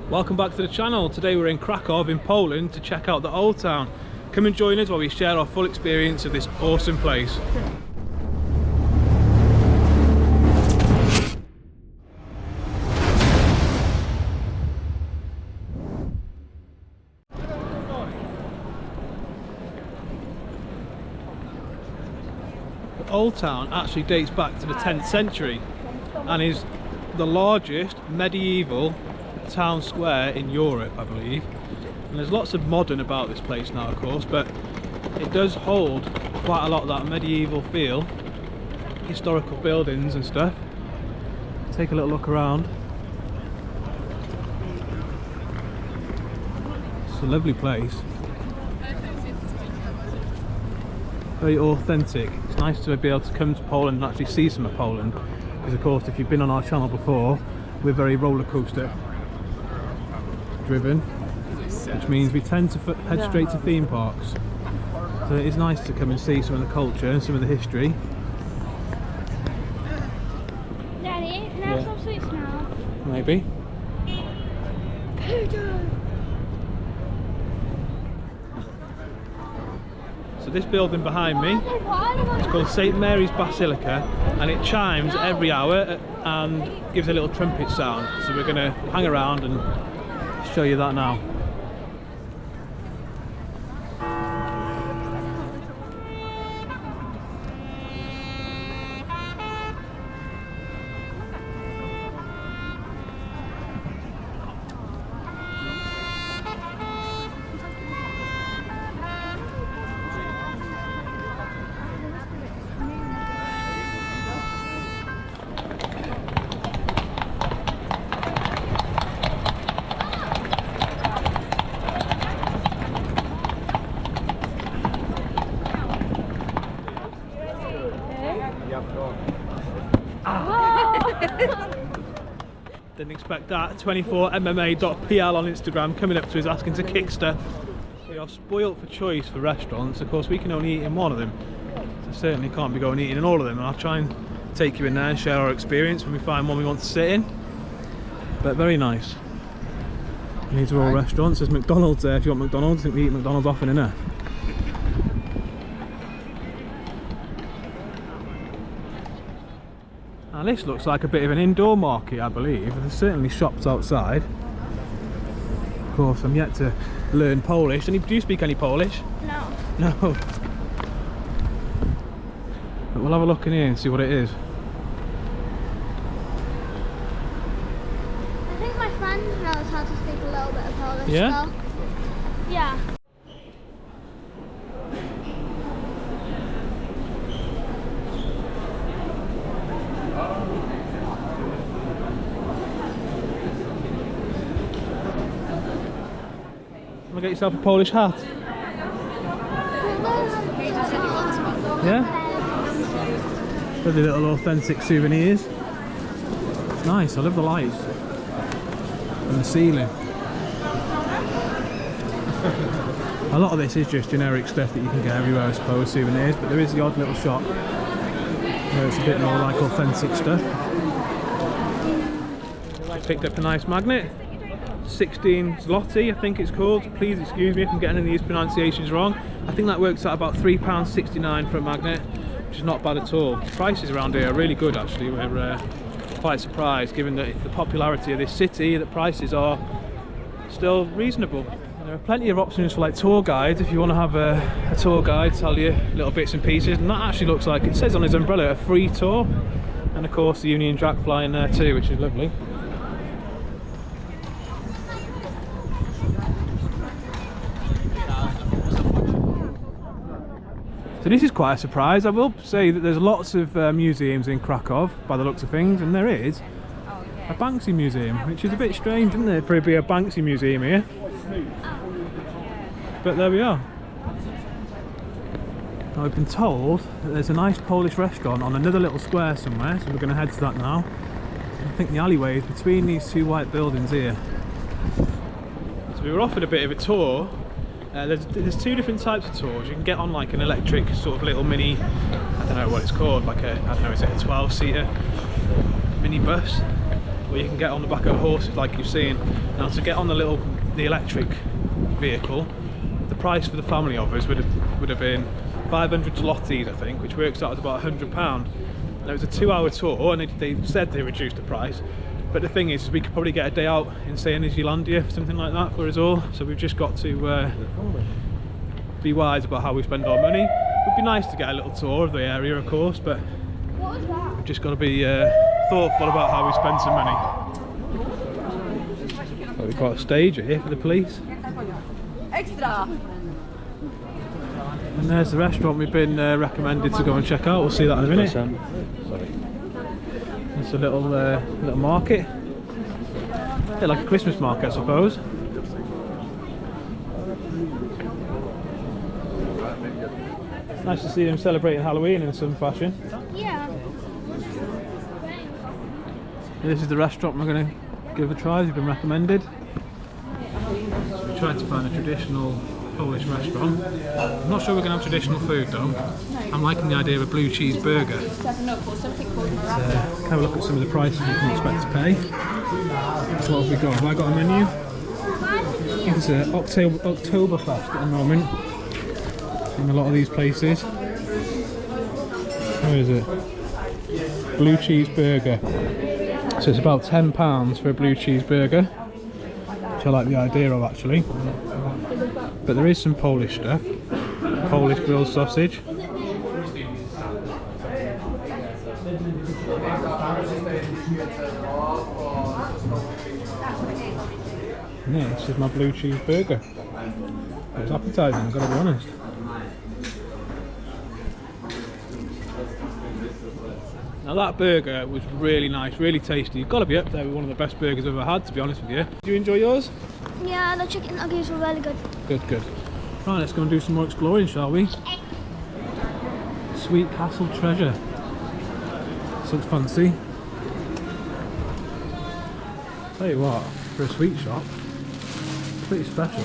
Welcome back to the channel. Today we're in Krakow in Poland to check out the Old Town. Come and join us while we share our full experience of this awesome place. The Old Town actually dates back to the 10th century and is the largest medieval town square in Europe, I believe. And there's lots of modern about this place now, of course, but it does hold quite a lot of that medieval feel, historical buildings and stuff. Take a little look around. It's a lovely place. Very authentic. It's nice to be able to come to Poland and actually see some of Poland, because of course if you've been on our channel before, we're very roller coaster driven, which means we tend to head straight to theme parks. So it is nice to come and see some of the culture and some of the history. Daddy, can I have some sweets now? Maybe. So this building behind me is called St Mary's Basilica, and it chimes every hour and gives a little trumpet sound. So we're going to hang around and show you that now. Didn't expect that. 24mma.pl on Instagram coming up to us asking to kickster. We are spoilt for choice for restaurants. Of course we can only eat in one of them, so certainly can't be going eating in all of them, and I'll try and take you in there and share our experience when we find one we want to sit in. But very nice. And these are all restaurants. There's McDonald's there if you want McDonald's. I think we eat McDonald's often enough. Now this looks like a bit of an indoor market, I believe. There's certainly shops outside. Of course, I'm yet to learn Polish. Do you speak any Polish? No. No. But we'll have a look in here and see what it is. I think my friend knows how to speak a little bit of Polish. Yeah? So. Yeah. Get yourself a Polish hat. Yeah? Lovely little authentic souvenirs. Nice, I love the lights. And the ceiling. A lot of this is just generic stuff that you can get everywhere, I suppose, souvenirs, but there is the odd little shop where it's a bit more like authentic stuff. Picked up a nice magnet. 16 zloty, I think it's called. Please excuse me if I'm getting any of these pronunciations wrong. I think that works out about £3.69 for a magnet, which is not bad at all. The prices around here are really good actually. We're quite surprised given the popularity of this city. The prices are still reasonable. And there are plenty of options for like tour guides if you want to have a tour guide tell you little bits and pieces, and that actually looks like, it says on his umbrella, a free tour, and of course the Union Jack flying there too, which is lovely. So this is quite a surprise. I will say that there's lots of museums in Krakow by the looks of things, and there is a Banksy museum, which is a bit strange, isn't it, for it to be a Banksy museum here? But there we are. Now I've been told that there's a nice Polish restaurant on another little square somewhere, so we're going to head to that now. I think the alleyway is between these two white buildings here. So we were offered a bit of a tour. There's two different types of tours. You can get on like an electric sort of little mini, I don't know what it's called, like a, I don't know, is it a 12-seater minibus? where you can get on the back of horses like you've seen. Now to get on the electric vehicle, the price for the family of us would have been 500 zlotys, I think, which works out at about £100. It was a 2-hour tour, and they said they reduced the price. But the thing is we could probably get a day out in, say, New Zealandia, something like that for us all. So we've just got to be wise about how we spend our money. It would be nice to get a little tour of the area, of course, but we've just got to be thoughtful about how we spend some money. So we've got a stage here for the police. Extra! And there's the restaurant we've been recommended to go and check out. We'll see that in a minute. It's a little market. Yeah, like a Christmas market, I suppose. Nice to see them celebrating Halloween in some fashion. Yeah. This is the restaurant we're going to give a try. We've been recommended. So we tried to find a traditional Polish restaurant. I'm not sure we're going to have traditional food though. I'm liking the idea of a blue cheese burger. Let's have a look at some of the prices you can expect to pay. So what have we got? Have I got a menu? I think it's an Oktoberfest at the moment in a lot of these places. Where is it? Blue cheese burger. So it's about £10 for a blue cheese burger, which I like the idea of actually. But there is some Polish stuff. Polish grilled sausage. Yeah, this is my blue cheese burger. It was appetising, I've got to be honest. Now that burger was really nice, really tasty. You've got to be up there with one of the best burgers I've ever had, to be honest with you. Did you enjoy yours? Yeah, the chicken nuggets were really good. Good, good. Right, let's go and do some more exploring, shall we? Sweet Castle Treasure. This looks fancy. Tell you what, for a sweet shop, pretty special.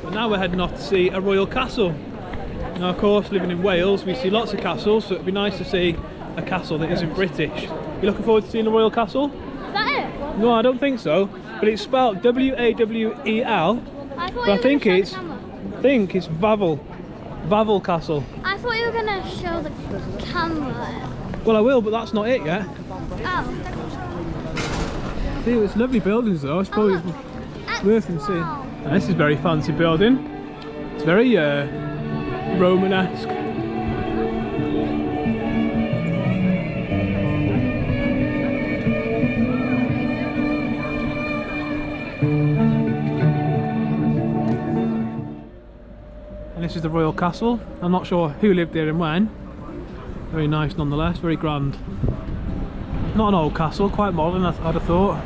But now we're heading off to see a royal castle. Now of course, living in Wales, we see lots of castles, so it'd be nice to see a castle that isn't British. You looking forward to seeing a royal castle? Is that it? No, I don't think so. But it's spelled W-A-W-E-L. But I think it's Wawel. Wawel Castle. I thought you were going to show the camera. Well, I will, but that's not it yet. Oh. See, it's lovely buildings though. I suppose it's worth them seeing. Now, this is a very fancy building. It's very Romanesque. And this is the royal castle. I'm not sure who lived there and when. Very nice nonetheless, very grand. Not an old castle, quite modern I'd have thought.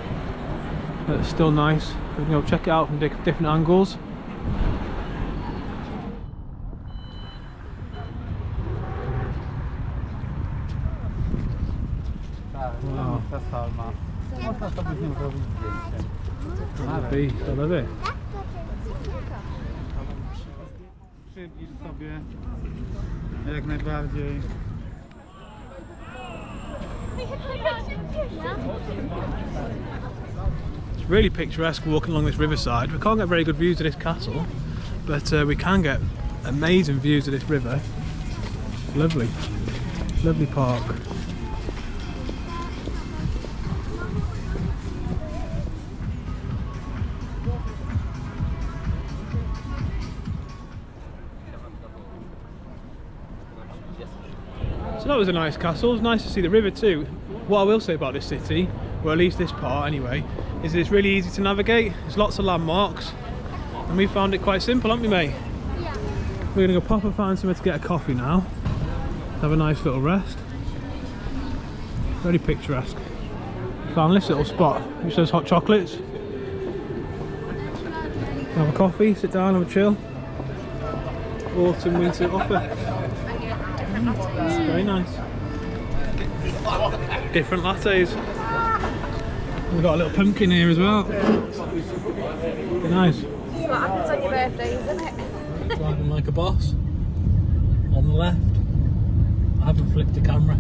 But it's still nice. We can go check it out from different angles. Wow. I love it. Przybliż sobie jak najbardziej. It's really picturesque walking along this riverside. We can't get very good views of this castle, but we can get amazing views of this river. Lovely, lovely park. So that was a nice castle. It was nice to see the river too. What I will say about this city, or at least this part anyway, is that it's really easy to navigate. There's lots of landmarks, and we found it quite simple, haven't we, mate? Yeah. We're going to go pop and find somewhere to get a coffee now. Have a nice little rest. Very picturesque. Found this little spot which says hot chocolates. Have a coffee, sit down, have a chill. Autumn, winter offer. Very nice. Different lattes. We've got a little pumpkin here as well. Be nice. That's what happens on your birthday, isn't it? Driving like a boss. On the left. I haven't flipped the camera.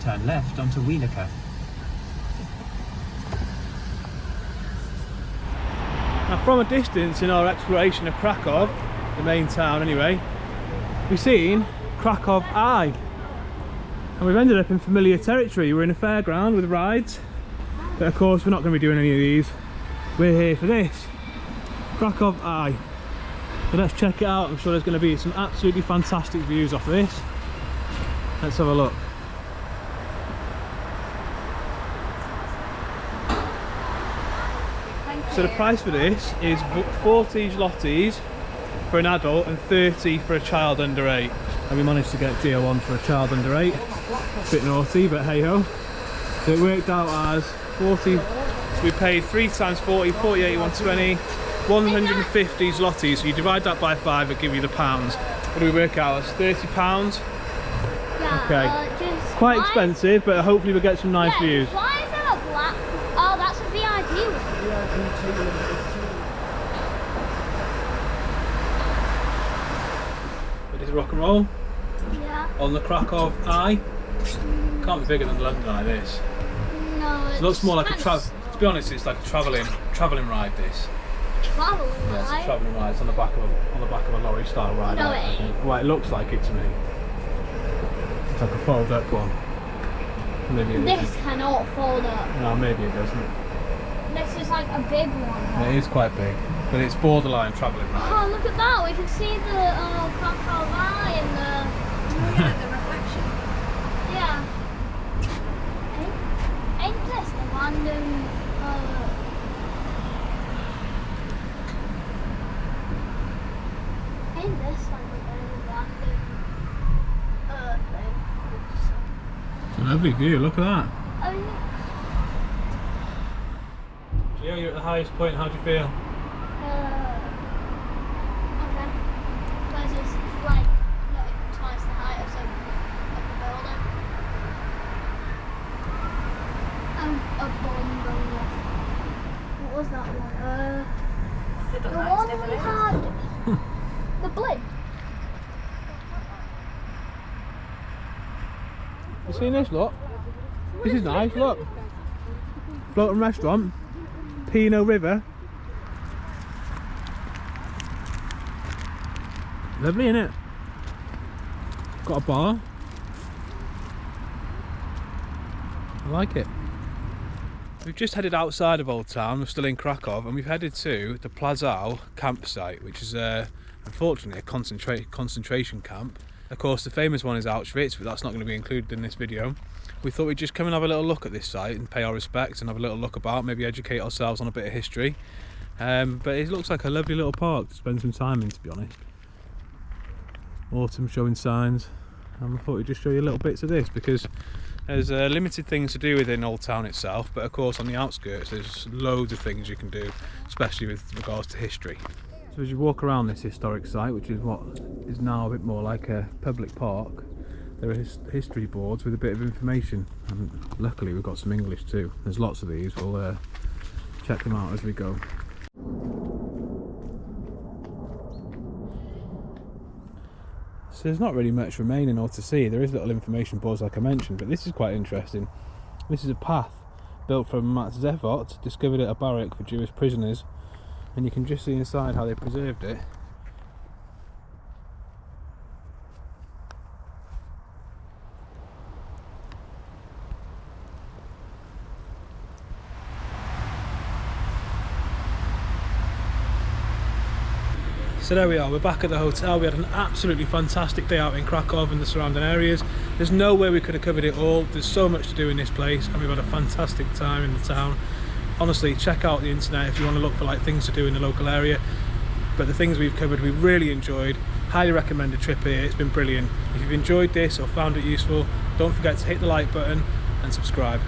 Turn left onto Wienerka. Now from a distance in our exploration of Krakow, the main town anyway, we've seen Krakow Eye. And we've ended up in familiar territory. We're in a fairground with rides. But of course we're not going to be doing any of these. We're here for this. Krakow Eye. So let's check it out. I'm sure there's going to be some absolutely fantastic views off this. Let's have a look. So the price for this is 40 zlotys for an adult and 30 for a child under 8. And we managed to get deal on for a child under 8. A bit naughty, but hey ho. So it worked out as 40. So we paid 3 times 40, 48, 120, 150 zlotys. So you divide that by 5, it'll give you the pounds. What do we work out as? £30? Yeah. Okay. Quite expensive, but hopefully we'll get some nice views. Why is there a black? Oh, that's a VIP. It is rock and roll Yeah. on the Krakow Eye. Can't be bigger than London like this. No. It looks more like a travel. To be honest, it's like a travelling ride. This. traveling Yeah, it's a ride. travelling ride. It's on the back of a lorry style ride. No, I it think. Well, it looks like it to me. It's like a fold up one. Maybe it This isn't. cannot fold up. No, maybe it doesn't. This is like a big one. It is quite big, but it's borderline travelling ride. Oh, look at that. We can see the Krakow Eye and the... Yeah, the reflection. Yeah. Ain't this the random... ain't this like a very random thing? It's a lovely view, look at that. Oh, yeah. Gio, you're at the highest point, how do you feel? Okay. Because it's like not even twice the height of some of the building. A bomb going off. What was that one? The one we had. The blimp. You seen this, look? This is nice, look. Floating restaurant. Pino River. Lovely, innit? Got a bar. I like it. We've just headed outside of Old Town. We're still in Krakow, and we've headed to the Plaza campsite, which is unfortunately a concentration camp. Of course, the famous one is Auschwitz, but that's not going to be included in this video. We thought we'd just come and have a little look at this site and pay our respects and have a little look about, maybe educate ourselves on a bit of history. But it looks like a lovely little park to spend some time in, to be honest. Autumn showing signs, and I thought we'd just show you little bits of this because there's limited things to do within Old Town itself, but of course on the outskirts there's loads of things you can do, especially with regards to history. So as you walk around this historic site, which is what is now a bit more like a public park, there are history boards with a bit of information, and luckily we've got some English too. There's lots of these, we'll check them out as we go. So there's not really much remaining or to see. There is little information boards like I mentioned, but this is quite interesting. This is a path built from Max Zevot, discovered at a barrack for Jewish prisoners, and you can just see inside how they preserved it. So there we are, we're back at the hotel. We had an absolutely fantastic day out in Krakow and the surrounding areas. There's no way we could have covered it all. There's so much to do in this place, and we've had a fantastic time in the town. Honestly, check out the internet if you want to look for like things to do in the local area. But the things we've covered, we really enjoyed. Highly recommend a trip here, it's been brilliant. If you've enjoyed this or found it useful, don't forget to hit the like button and subscribe.